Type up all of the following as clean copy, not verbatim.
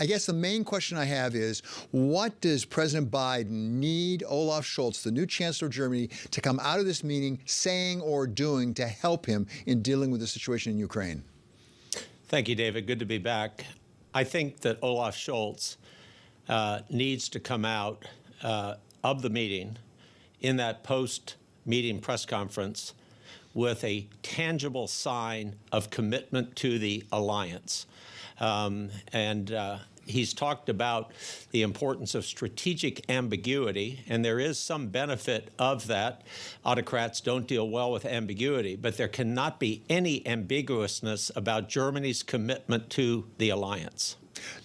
I guess the main question I have is, what does President Biden need Olaf Scholz, the new Chancellor of Germany, to come out of this meeting saying or doing to help him in dealing with the situation in Ukraine? Thank you, David. Good to be back. I think that Olaf Scholz needs to come out of the meeting in that post-meeting press conference with a tangible sign of commitment to the alliance. He's talked about the importance of strategic ambiguity, and there is some benefit of that. Autocrats don't deal well with ambiguity, but there cannot be any ambiguousness about Germany's commitment to the alliance.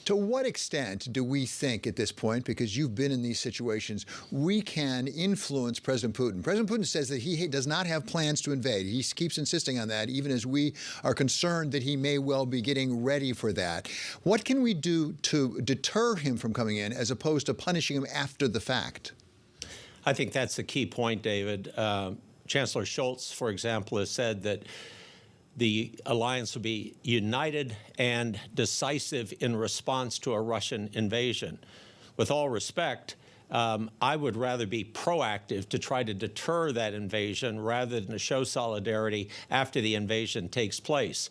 To what extent do we think at this point, because you've been in these situations, we can influence President Putin? President Putin says that he does not have plans to invade. He keeps insisting on that, even as we are concerned that he may well be getting ready for that. What can we do to deter him from coming in as opposed to punishing him after the fact? I think that's the key point, David. Chancellor Scholz, for example, has said that the alliance will be united and decisive in response to a Russian invasion. With all respect, I would rather be proactive to try to deter that invasion rather than to show solidarity after the invasion takes place.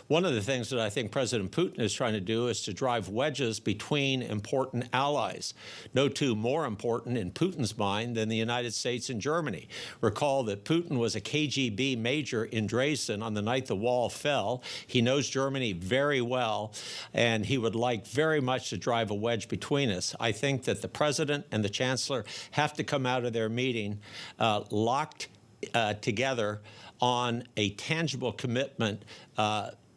One of the things that I think President Putin is trying to do is to drive wedges between important allies. No two more important in Putin's mind than the United States and Germany. Recall that Putin was a KGB major in Dresden on the night the wall fell. He knows Germany very well, and he would like very much to drive a wedge between us. I think that the president and the chancellor have to come out of their meeting locked together on a tangible commitment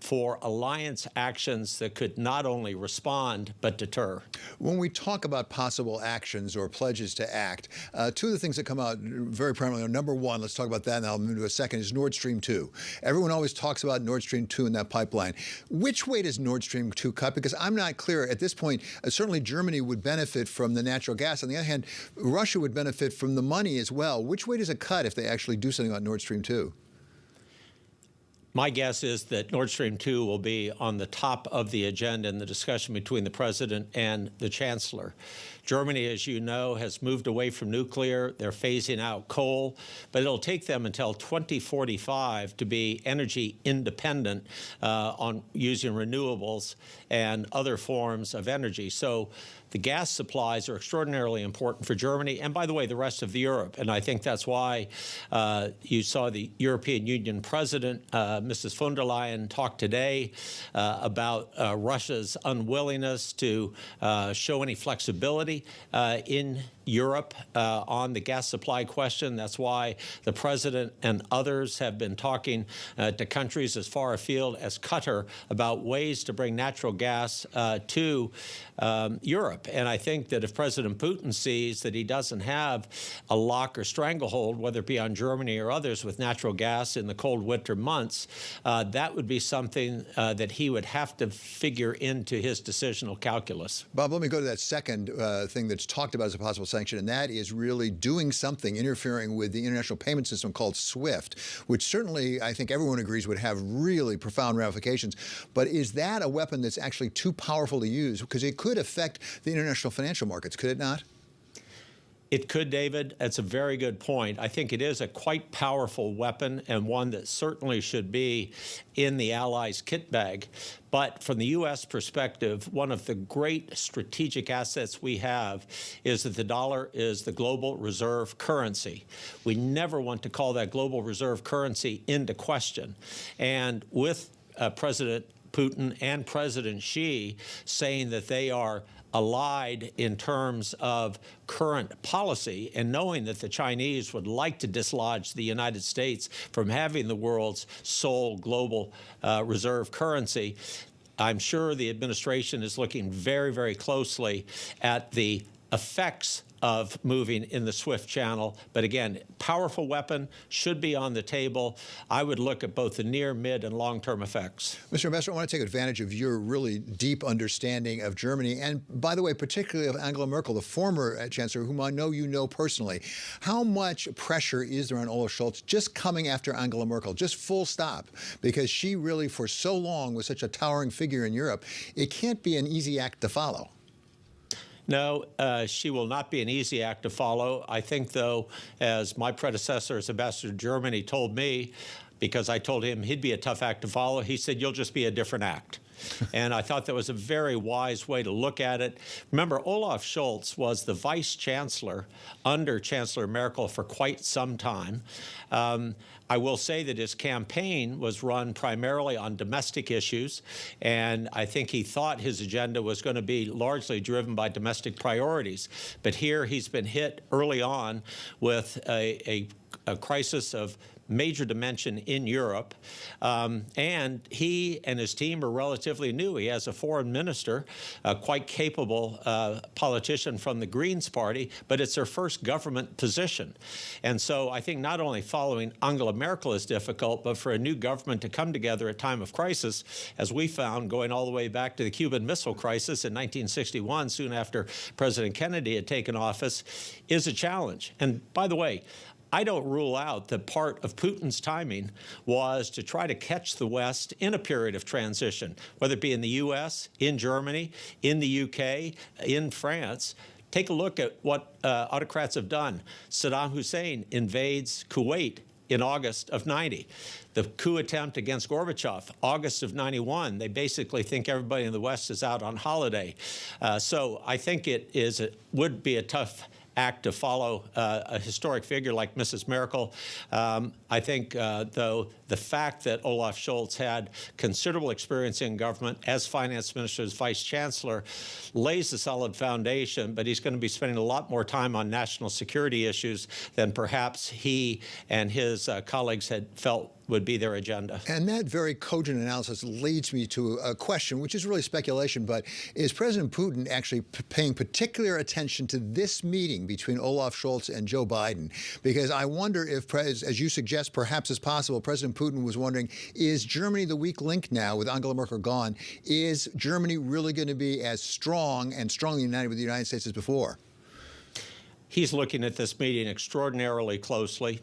for alliance actions that could not only respond but deter. When we talk about possible actions or pledges to act, two of the things that come out very prominently are, number one, let's talk about that and I'll move to a second, is Nord Stream 2. Everyone always talks about Nord Stream 2 and that pipeline. Which way does Nord Stream 2 cut? Because I'm not clear at this point. Certainly Germany would benefit from the natural gas. On the other hand, Russia would benefit from the money as well. Which way does it cut if they actually do something on Nord Stream 2? My guess is that Nord Stream 2 will be on the top of the agenda in the discussion between the president and the chancellor. Germany, as you know, has moved away from nuclear. They're phasing out coal, but it'll take them until 2045 to be energy independent on using renewables and other forms of energy. So the gas supplies are extraordinarily important for Germany and, by the way, the rest of Europe. And I think that's why you saw the European Union president, Mrs. von der Leyen, talk today about Russia's unwillingness to show any flexibility in Europe on the gas supply question. That's why the president and others have been talking to countries as far afield as Qatar about ways to bring natural gas to Europe. And I think that if President Putin sees that he doesn't have a lock or stranglehold, whether it be on Germany or others, with natural gas in the cold winter months, that would be something that he would have to figure into his decisional calculus. Bob, let me go to that second thing that's talked about as a possible sanction, and that is really doing something, interfering with the international payment system called SWIFT, which certainly I think everyone agrees would have really profound ramifications. But is that a weapon that's actually too powerful to use? Because it could affect the international financial markets, could it not? It could, David. That's a very good point. I think it is a quite powerful weapon and one that certainly should be in the Allies' kit bag. But from the U.S. perspective, one of the great strategic assets we have is that the dollar is the global reserve currency. We never want to call that global reserve currency into question. And with President Putin and President Xi saying that they are allied in terms of current policy, and knowing that the Chinese would like to dislodge the United States from having the world's sole global reserve currency, I'm sure the administration is looking very, very closely at the effects of moving in the SWIFT channel. But again, powerful weapon should be on the table. I would look at both the near, mid, and long-term effects. Mr. Ambassador, I want to take advantage of your really deep understanding of Germany, and by the way, particularly of Angela Merkel, the former chancellor, whom I know you know personally. How much pressure is there on Olaf Scholz just coming after Angela Merkel, just full stop? Because she really, for so long, was such a towering figure in Europe. It can't be an easy act to follow. No, she will not be an easy act to follow. I think, though, as my predecessor as ambassador to Germany told me, because I told him he'd be a tough act to follow, he said, you'll just be a different act. And I thought that was a very wise way to look at it. Remember, Olaf Scholz was the vice chancellor under Chancellor Merkel for quite some time. I will say that his campaign was run primarily on domestic issues, and I think he thought his agenda was going to be largely driven by domestic priorities. But here he's been hit early on with a crisis of major dimension in Europe, and he and his team are relatively new. He has a foreign minister, a quite capable politician from the Greens party, but it's their first government position. And so I think not only following Angela Merkel is difficult, but for a new government to come together at time of crisis, as we found going all the way back to the Cuban Missile Crisis in 1961, soon after President Kennedy had taken office, is a challenge. And by the way, I don't rule out that part of Putin's timing was to try to catch the West in a period of transition, whether it be in the U.S., in Germany, in the U.K., in France. Take a look at what autocrats have done. Saddam Hussein invades Kuwait in August of 90. The coup attempt against Gorbachev, August of 91. They basically think everybody in the West is out on holiday. So I think would be a tough act to follow a historic figure like Mrs. Merkel. I think, though, the fact that Olaf Scholz had considerable experience in government as finance minister, as vice chancellor, lays a solid foundation, but he's going to be spending a lot more time on national security issues than perhaps he and his colleagues had felt would be their agenda. And that very cogent analysis leads me to a question, which is really speculation, but is President Putin actually paying particular attention to this meeting between Olaf Scholz and Joe Biden? Because I wonder if, as you suggest, perhaps it's possible, President Putin was wondering, is Germany the weak link now with Angela Merkel gone? Is Germany really going to be as strong and strongly united with the United States as before? He's looking at this meeting extraordinarily closely.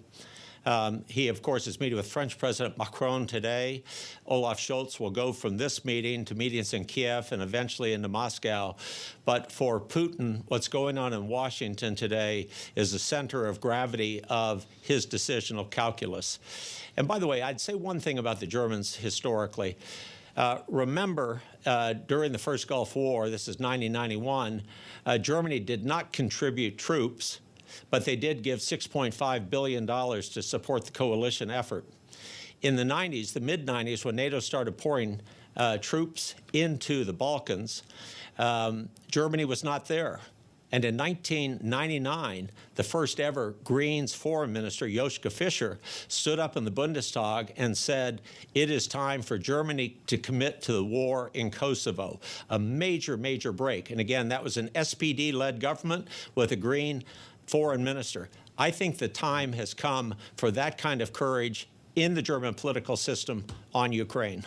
He, of course, is meeting with French President Macron today. Olaf Scholz will go from this meeting to meetings in Kiev and eventually into Moscow. But for Putin, what's going on in Washington today is the center of gravity of his decisional calculus. And by the way, I'd say one thing about the Germans historically. Remember, during the first Gulf War, this is 1991, Germany did not contribute troops, but they did give $6.5 billion to support the coalition effort. In the 90s, the mid-90s, when NATO started pouring troops into the Balkans, Germany was not there. And in 1999, the first ever Greens foreign minister, Joschka Fischer, stood up in the Bundestag and said, it is time for Germany to commit to the war in Kosovo. A major, major break. And again, that was an SPD-led government with a Green foreign minister. I think the time has come for that kind of courage in the German political system on Ukraine.